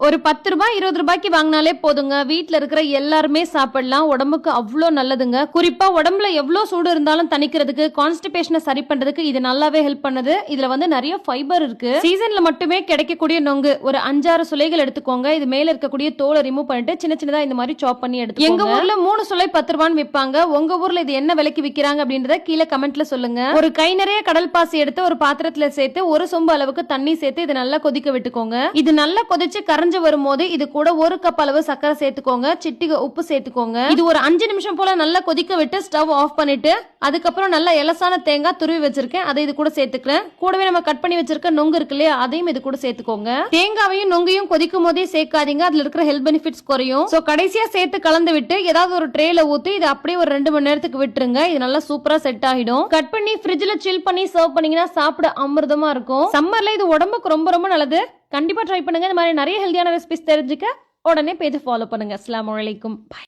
ஒரு 10 ரூபாய் 20 ரூபாய்க்கு வாங்கினாலே போதுங்க. வீட்ல இருக்கிற எல்லாருமே சாப்பிடலாம். உடம்புக்கு அவ்வளோ நல்லதுங்க. குறிப்பா உடம்புல எவ்வளோ சூடு இருந்தாலும் தணிக்கிறதுக்கு, கான்ஸ்டிபேஷனை சரி பண்றதுக்கு இது நல்லாவே ஹெல்ப் பண்ணுது. இதுல வந்து நிறைய ஃபைபர் இருக்கு. சீசன்ல மட்டுமே கிடைக்கக்கூடிய நொங்கு ஒரு 5-6 சுளைகள் எடுத்துக்கோங்க. இது மேல இருக்கக்கூடிய தோலை ரிமூவ் பண்ணிட்டு சின்ன சின்னதா இந்த மாதிரி சாப் பண்ணி எடுத்துக்கோங்க. எங்க ஊர்ல 3 சுளை 10 ரூபான்னு விற்பாங்க. உங்க ஊர்ல இது என்ன விலைக்கு விக்கிறாங்க அப்படின்றத கீழே கமெண்ட்ல சொல்லுங்க. ஒரு கை நிறைய கடல் பாசி எடுத்து ஒரு பாத்திரத்துல சேர்த்து ஒரு சொம்பு அளவுக்கு தண்ணி சேர்த்து இது நல்லா கொதிக்க விட்டுக்கோங்க. இது நல்லா கொதிச்சு கரைஞ்சு வரும்போது இது கூட 1 கப் அளவு சர்க்கரை சேர்த்துக்கோங்க. சிட்டிகை உப்பு சேர்த்துக்கோங்க. இது ஒரு 5 நிமிஷம் போல நல்லா கொதிக்க விட்டு ஸ்டவ் ஆஃப் பண்ணிட்டு அதுக்கப்புறம் நல்லா எலசான தேங்காய் துருவி வச்சிருக்கேன். அதை இது கூட சேர்த்துக்கிறேன். கூடவே நம்ம கட் பண்ணி வச்சிருக்க நொங்கு இருக்கு இல்லையா, அதையும் இது கூட சேர்த்துக்கோங்க. தேங்காவையும் நொங்கையும் கொதிக்கும் போதே சேர்க்காதீங்க. அதுல இருக்கிற ஹெல்த் பெனிஃபிட்ஸ் குறையும். சோ கடைசியா சேர்த்து கலந்து விட்டு ஏதாவது ஒரு ட்ரேல ஊத்தி இது அப்படியே ஒரு 2 மணி நேரத்துக்கு விட்டுருங்க. இது நல்லா சூப்பரா செட் ஆகிடும். கட் பண்ணி ஃப்ரிட்ஜ்ல சில் பண்ணி சர்வ் பண்ணீங்கன்னா சாப்பிட அமிர்தமா இருக்கும். சம்மர்ல இது உடம்புக்கு ரொம்ப ரொம்ப நல்லது. கண்டிப்பா ட்ரை பண்ணுங்க. இந்த மாதிரி நிறைய ஹெல்தியான ரெசிபிஸ் தெரிஞ்சுக்க உடனே பேஜ் ஃபாலோ பண்ணுங்க. அஸ்ஸலாமு அலைக்கும். பை.